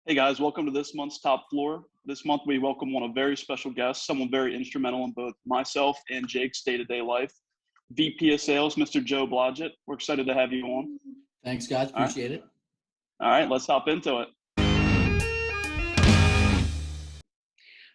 Hey guys, welcome to this month's Top Floor. This month we welcome one of very special guests, someone very instrumental in both myself and Jake's day-to-day life. VP of Sales, Mr. Joe Blodgett. We're excited to have you on. Thanks, guys. Appreciate it. All right, let's hop into it.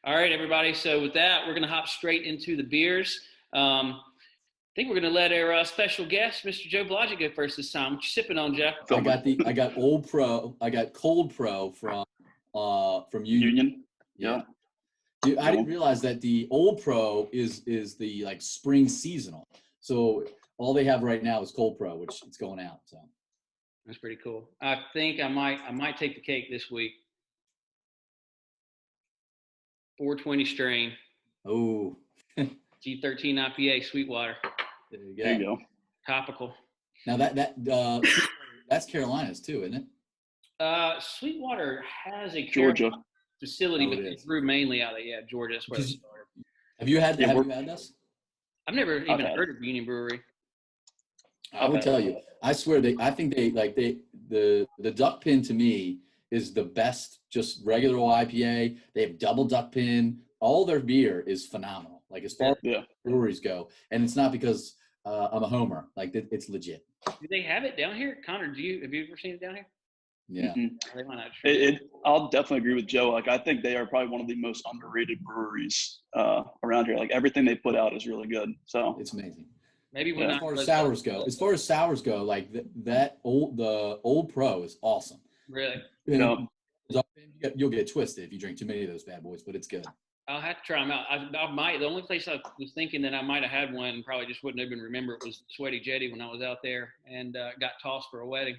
All right, everybody. So with that, we're going to hop straight into the beers. I think we're going to let our special guest, Mr. Joe Blodgett, go first this time. What you sipping on, Jeff? I got Old Pro. I got Cold Pro from Union. Yeah. Dude, I didn't realize that the Old Pro is the like spring seasonal. So all they have right now is Cold Pro, which it's going out. So that's pretty cool. I think I might take the cake this week. 420 strain. Oh. G13 IPA, SweetWater. There you go. Topical. Now that's Carolinas too, isn't it? SweetWater has a Georgia facility, but they brew mainly out of Georgia. That's where they started. Have you had this? I've never even heard of Union Brewery. I will tell you. I swear the duck pin to me is the best. Just regular IPA. They have double duck pin. All their beer is phenomenal. Like as far as breweries go, and it's not because I'm a homer. Like it's legit. Do they have it down here, Connor? Have you ever seen it down here? Yeah. They might not. I'll definitely agree with Joe. Like I think they are probably one of the most underrated breweries around here. Like everything they put out is really good. So it's amazing. Maybe as far as sours go, like the Old Pro is awesome. Really? You'll get twisted if you drink too many of those bad boys, but it's good. I'll have to try them out. I might. The only place I was thinking that I might have had one and probably just wouldn't even remember it was Sweaty Jetty when I was out there and got tossed for a wedding.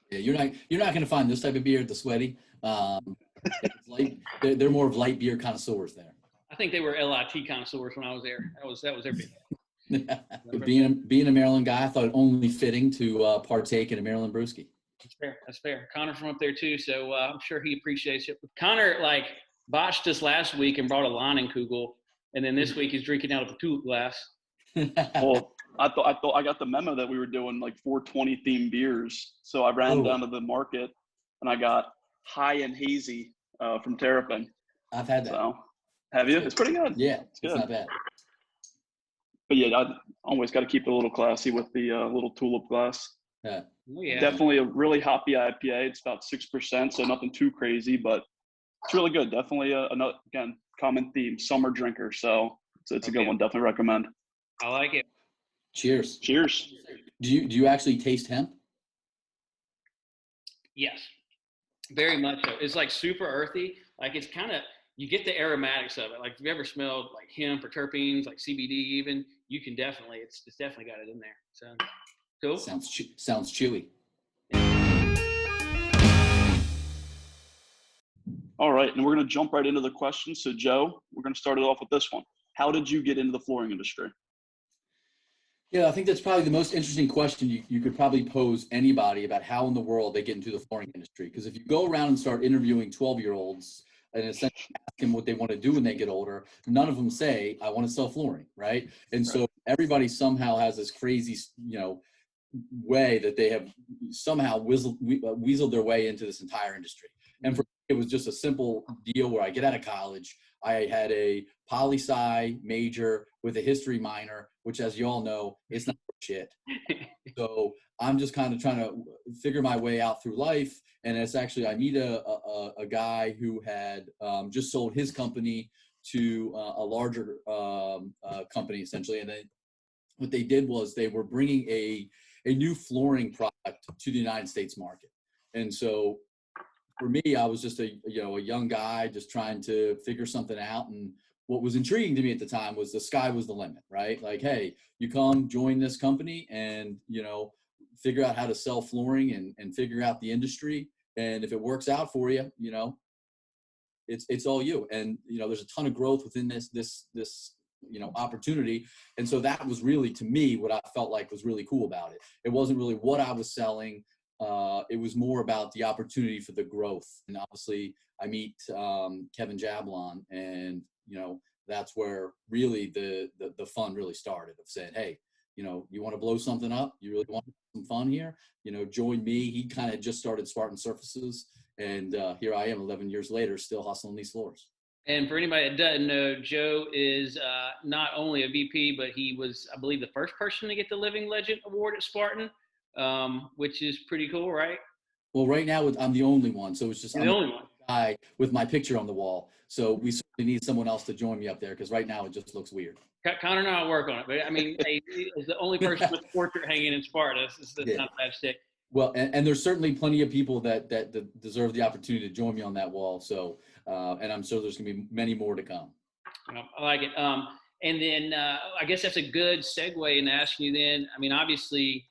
Yeah, you're not going to find this type of beer at the Sweaty. It's light, they're more of light beer connoisseurs there. I think they were LIT connoisseurs when I was there. That was their big. Being a Maryland guy, I thought it only fitting to partake in a Maryland brewski. That's fair. Connor's from up there too, so I'm sure he appreciates it. Connor botched us last week and brought a Leinenkugel, and then this week he's drinking out of a tulip glass. Well, I thought I got the memo that we were doing like 420 themed beers, so I ran down to the market and I got High and Hazy from Terrapin. I've had that. So, have you? It's pretty good. Yeah, it's good. Not bad. But yeah, I always got to keep it a little classy with the little tulip glass. Yeah. Oh, yeah. Definitely a really hoppy IPA. It's about 6%, so nothing too crazy, but it's really good. Definitely another, again, common theme, summer drinker. So it's a good one. Definitely recommend. I like it. Cheers. Cheers. Do you actually taste hemp? Yes, very much so. It's like super earthy. Like it's kind of, you get the aromatics of it. Like if you ever smelled like hemp or terpenes, like CBD even, you can definitely, it's definitely got it in there. So cool. Sounds chewy. All right, and we're going to jump right into the questions. So, Joe, we're going to start it off with this one. How did you get into the flooring industry? Yeah, I think that's probably the most interesting question you could probably pose anybody about how in the world they get into the flooring industry. Because if you go around and start interviewing 12-year-olds and essentially ask them what they want to do when they get older, none of them say, I want to sell flooring, right? And so everybody somehow has this crazy, way that they have somehow weaseled their way into this entire industry. And for me, it was just a simple deal where I get out of college. I had a poli-sci major with a history minor, which, as you all know, it's not shit. So I'm just kind of trying to figure my way out through life. And it's actually, I meet a guy who had just sold his company to a larger company, essentially. And then what they did was they were bringing a new flooring product to the United States market. And so for me, I was just a young guy just trying to figure something out. And what was intriguing to me at the time was the sky was the limit, right? Like, hey, you come join this company and, figure out how to sell flooring and figure out the industry. And if it works out for you, it's all you. And, there's a ton of growth within this opportunity. And so that was really, to me, what I felt like was really cool about it. It wasn't really what I was selling. It was more about the opportunity for the growth. And obviously I meet Kevin Jablon, and, that's where really the fun really started, of saying, hey, you want to blow something up? You really want some fun here? Join me. He kind of just started Spartan Surfaces, And here I am 11 years later, still hustling these floors. And for anybody that doesn't know, Joe is not only a VP, but he was, I believe, the first person to get the Living Legend Award at Spartan, which is pretty cool, right? Well, right now I'm the only one, so it's just You're I'm the only one. guy with my picture on the wall. So we certainly need someone else to join me up there because right now it just looks weird. Connor and I work on it, but I mean, hey, as the only person with a portrait hanging in Sparta, that's not a bad stick. Well, and there's certainly plenty of people that deserve the opportunity to join me on that wall. So, and I'm sure there's going to be many more to come. I like it. And then I guess that's a good segue in asking you then. I mean, obviously,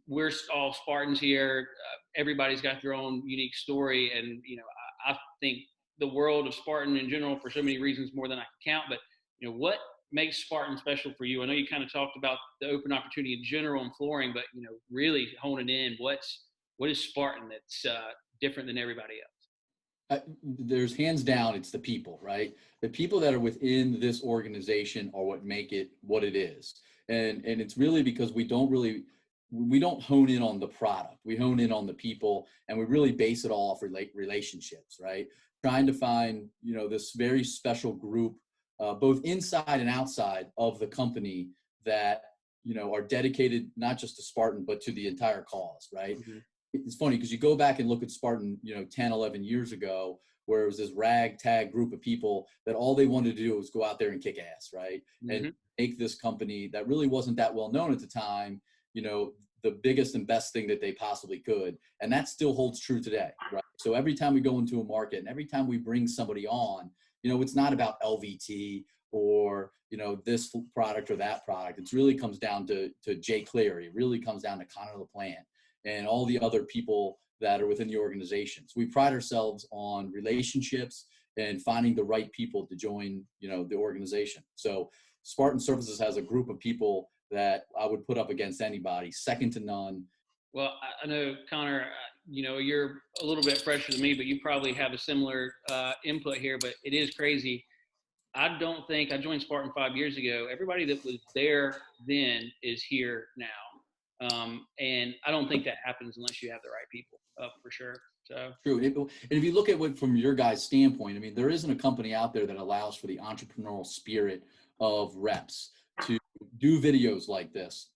we're all Spartans here. Everybody's got their own unique story. And, you know, I think the world of Spartan in general, for so many reasons, more than I can count. But, you know, what makes Spartan special for you? I know you kind of talked about the open opportunity in general in flooring, but, you know, really honing in, what is Spartan that's different than everybody else? There's hands down, it's the people, right? The people that are within this organization are what make it what it is. And it's really because we don't hone in on the product. We hone in on the people, and we really base it all off relationships, right? Trying to find, you know, this very special group, both inside and outside of the company that, you know, are dedicated not just to Spartan, but to the entire cause, right? Mm-hmm. It's funny because you go back and look at Spartan, you know, 10, 11 years ago, where it was this ragtag group of people that all they wanted to do was go out there and kick ass, right? Mm-hmm. And make this company that really wasn't that well known at the time, you know, the biggest and best thing that they possibly could. And that still holds true today, right? So every time we go into a market and every time we bring somebody on, you know, it's not about LVT or, you know, this product or that product. It really comes down to Jay Cleary. It really comes down to Connor LaPlante and all the other people that are within the organizations. We pride ourselves on relationships and finding the right people to join, you know, the organization. So Spartan Surfaces has a group of people that I would put up against anybody, second to none. Well, I know, Connor, you know, you're a little bit fresher than me, but you probably have a similar input here, but it is crazy. I don't think I joined Spartan 5 years ago. Everybody that was there then is here now. And I don't think that happens unless you have the right people, for sure. So true. And if you look at what from your guys' standpoint, I mean, there isn't a company out there that allows for the entrepreneurial spirit of reps to do videos like this,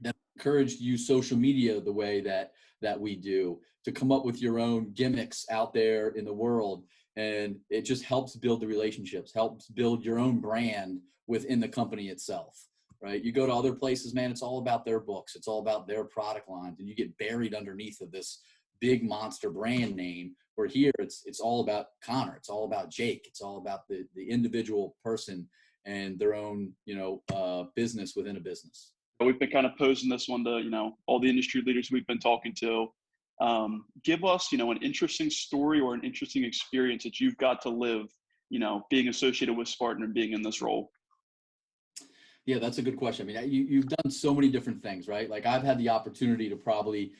that encourage to use social media the way that we do, to come up with your own gimmicks out there in the world. And it just helps build the relationships, helps build your own brand within the company itself, right? You go to other places, man, it's all about their books. It's all about their product lines. And you get buried underneath of this big monster brand name, where here it's all about Connor. It's all about Jake. It's all about the individual person and their own, you know, business within a business. We've been kind of posing this one to, you know, all the industry leaders we've been talking to. Give us, you know, an interesting story or an interesting experience that you've got to live, you know, being associated with Spartan and being in this role. Yeah, that's a good question. I mean, you've done so many different things, right? Like I've had the opportunity to probably,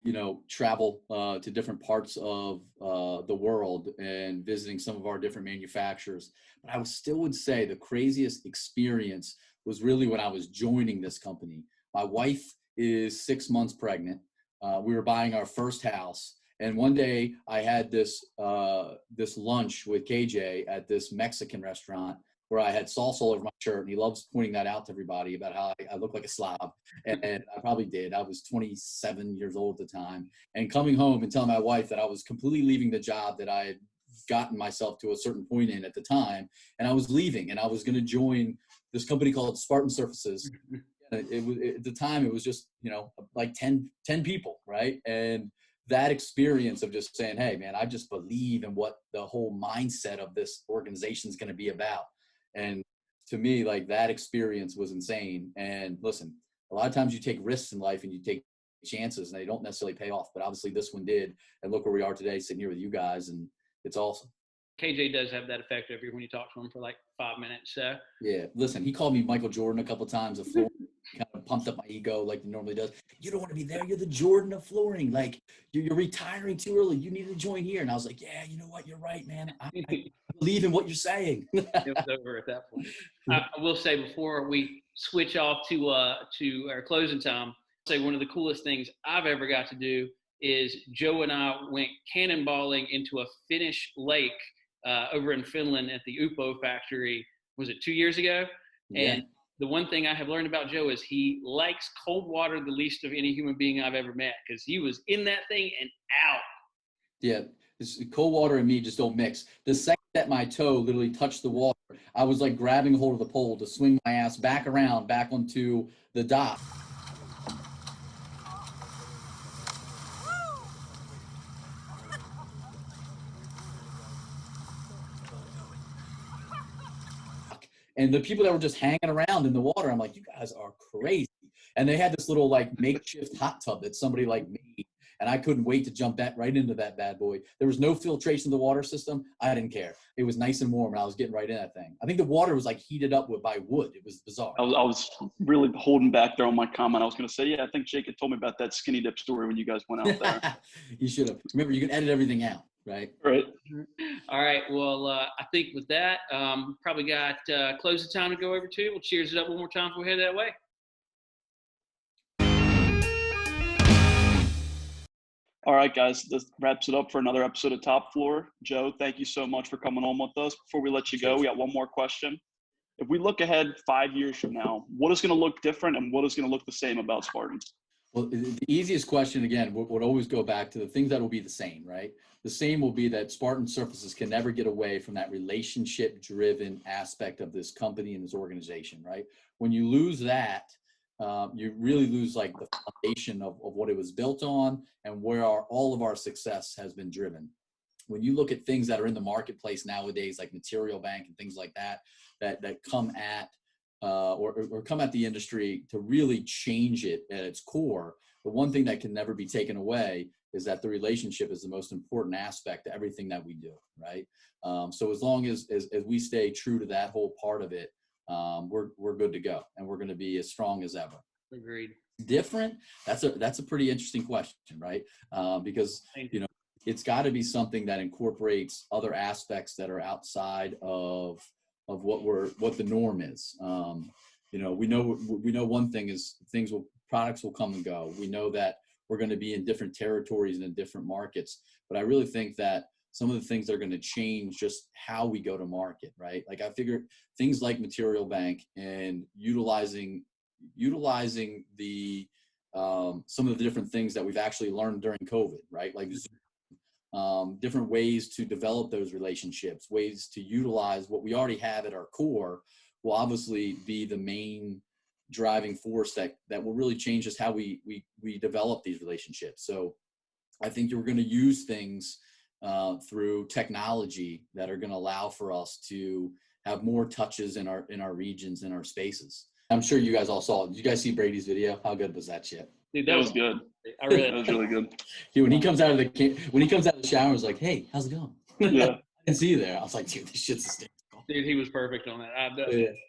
you know, travel to different parts of the world and visiting some of our different manufacturers. But I still would say the craziest experience was really when I was joining this company. My wife is 6 months pregnant. We were buying our first house. And one day I had this lunch with KJ at this Mexican restaurant where I had salsa all over my shirt, and he loves pointing that out to everybody about how I look like a slob. And I probably did. I was 27 years old at the time. And coming home and telling my wife that I was completely leaving the job that I had gotten myself to a certain point in at the time, and I was leaving, and I was going to join this company called Spartan Surfaces. It was, at the time, it was just, you know, like 10 people, right? And that experience of just saying, hey, man, I just believe in what the whole mindset of this organization is going to be about. And to me, like, that experience was insane. And listen, a lot of times you take risks in life and you take chances and they don't necessarily pay off, but obviously this one did. And look where we are today, sitting here with you guys, and it's awesome. KJ does have that effect over you when you talk to him for like 5 minutes. Yeah, listen, he called me Michael Jordan a couple of times of flooring, kind of pumped up my ego like he normally does. You don't want to be there. You're the Jordan of flooring. Like, you're retiring too early. You need to join here. And I was like, yeah, you know what? You're right, man. I believe in what you're saying. It was over at that point. I will say, before we switch off to our closing time, say one of the coolest things I've ever got to do is Joe and I went cannonballing into a Finnish lake over in Finland at the Upo factory. Was it 2 years ago? Yeah. And the one thing I have learned about Joe is he likes cold water the least of any human being I've ever met, because he was in that thing and out. Yeah, cold water and me just don't mix. The second that my toe literally touched the water, I was like grabbing hold of the pole to swing my ass back around, back onto the dock. And the people that were just hanging around in the water, I'm like, you guys are crazy. And they had this little like makeshift hot tub that somebody like made. And I couldn't wait to jump right into that bad boy. There was no filtration of the water system. I didn't care. It was nice and warm, and I was getting right in that thing. I think the water was like heated up by wood. It was bizarre. I was really holding back there on my comment. I was going to say, yeah, I think Jake had told me about that skinny dip story when you guys went out there. You should have. Remember, you can edit everything out, right? Right. All right. Well, I think with that, probably got closing time to go over to. We'll cheers it up one more time before we head that way. All right, guys, this wraps it up for another episode of Top Floor. Joe, thank you so much for coming on with us. Before we let you go, we got one more question. If we look ahead 5 years from now, what is going to look different and what is going to look the same about Spartan? Well, the easiest question, again, would always go back to the things that will be the same, right? The same will be that Spartan Surfaces can never get away from that relationship-driven aspect of this company and this organization, right? When you lose that, you really lose like the foundation of what it was built on and where all of our success has been driven. When you look at things that are in the marketplace nowadays, like Material Bank and things like that come at or come at the industry to really change it at its core, the one thing that can never be taken away is that the relationship is the most important aspect to everything that we do, right? So as long as we stay true to that whole part of it, we're good to go, and we're going to be as strong as ever. Agreed. Different? That's a pretty interesting question, right? Because it's got to be something that incorporates other aspects that are outside of what the norm is. We know one thing is products will come and go. We know that we're going to be in different territories and in different markets, but I really think that some of the things that are going to change just how we go to market, right? Like I figure things like Material Bank and utilizing the some of the different things that we've actually learned during COVID, right? Like different ways to develop those relationships, ways to utilize what we already have at our core will obviously be the main driving force that will really change just how we develop these relationships. So I think you're going to use things through technology that are going to allow for us to have more touches in our regions, in our spaces. I'm sure you guys all saw it. Did you guys see Brady's video? How good was that shit? Dude, That was good. That was really good. Dude, when he comes out of the shower, he's like, "Hey, how's it going?" Yeah. I didn't see you there. I was like, "Dude, this shit's hysterical." Dude, he was perfect on that.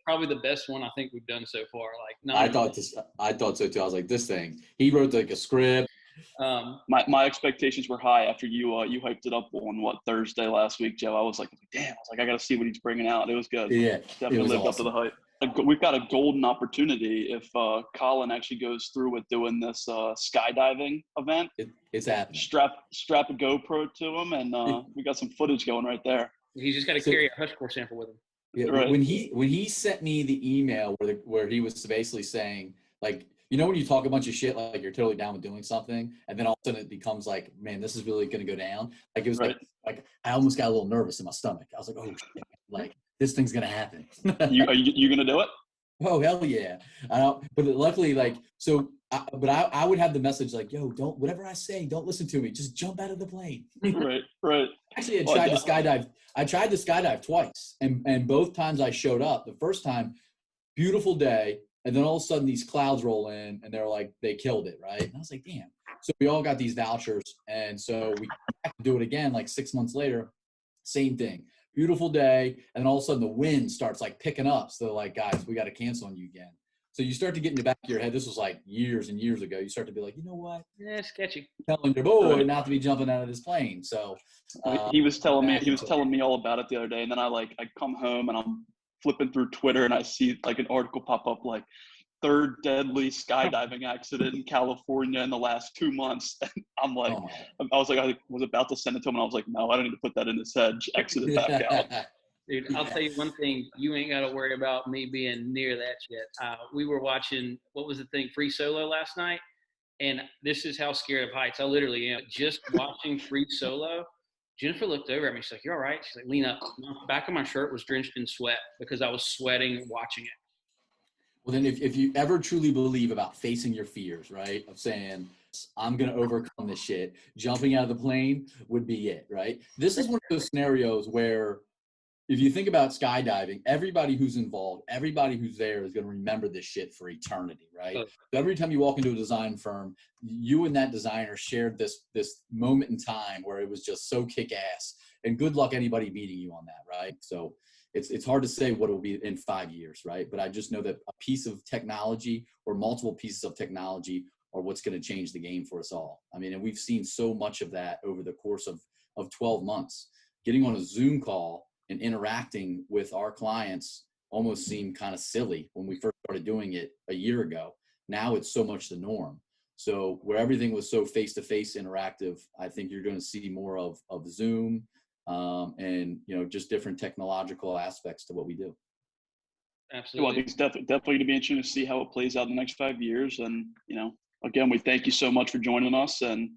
Probably the best one I think we've done so far. I thought so too. I was like, this thing. He wrote like a script. My expectations were high after you hyped it up on Thursday last week, Joe. I was like, damn. I was like, I got to see what he's bringing out. It was good. Yeah, definitely lived up to the hype. We've got a golden opportunity if Colin actually goes through with doing this skydiving event. It's happening. Strap a GoPro to him, and we got some footage going right there. He's just got to carry a hush core sample with him. Yeah, right. When he sent me the email where he was basically saying, like, when you talk a bunch of shit, like you're totally down with doing something, and then all of a sudden it becomes like, man, this is really going to go down. Like it was right. like I almost got a little nervous in my stomach. I was like, oh shit, like this thing's going to happen. Are you going to do it? Oh, hell yeah. But luckily, like, so, I would have the message like, yo, don't, whatever I say, don't listen to me. Just jump out of the plane. Right. Actually, I tried to skydive twice. And both times I showed up, the first time, beautiful day. And then all of a sudden these clouds roll in and they're like, they killed it. Right. And I was like, damn. So we all got these vouchers. And so we do it again, like 6 months later, same thing. Beautiful day, and then all of a sudden the wind starts like picking up. So they're like, guys, we got to cancel on you again. So you start to get in the back of your head. This was like years and years ago. You start to be like, you know what? Yeah, sketchy. Telling your boy not to be jumping out of this plane. So he was telling me all about it the other day, and then I come home and I'm flipping through Twitter and I see like an article pop up like third deadly skydiving accident in California in the last 2 months. And I'm like, Oh. I was about to send it to him, and I was like, no, I don't need to put that in his head. Exit it back out. Dude, I'll tell you one thing. You ain't got to worry about me being near that shit. We were watching, what was the thing, Free Solo last night. And this is how scared of heights I literally am. Just watching Free Solo, Jennifer looked over at me. She's like, "You all right?" She's like, "Lean up." The back of my shirt was drenched in sweat because I was sweating watching it. Well, then if you ever truly believe about facing your fears, right, of saying, I'm going to overcome this shit, jumping out of the plane would be it, right? This is one of those scenarios where if you think about skydiving, everybody who's involved, everybody who's there is going to remember this shit for eternity, right? Oh. So every time you walk into a design firm, you and that designer shared this moment in time where it was just so kick-ass. And good luck anybody beating you on that, right? So it's hard to say what it will be in 5 years, right? But I just know that a piece of technology or multiple pieces of technology are what's going to change the game for us all. I mean, and we've seen so much of that over the course of 12 months. Getting on a Zoom call and interacting with our clients almost seemed kind of silly when we first started doing it a year ago. Now it's so much the norm. So where everything was so face-to-face interactive, I think you're going to see more of Zoom and, you know, just different technological aspects to what we do. Absolutely. Well, I think it's definitely going to be interesting to see how it plays out in the next 5 years. And, you know, again, we thank you so much for joining us. And,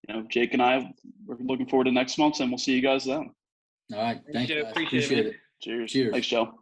you know, Jake and I, we're looking forward to next month, and we'll see you guys then. All right. Thanks, Joe. guys. Appreciate it, man. Cheers. Cheers. Thanks, Joe.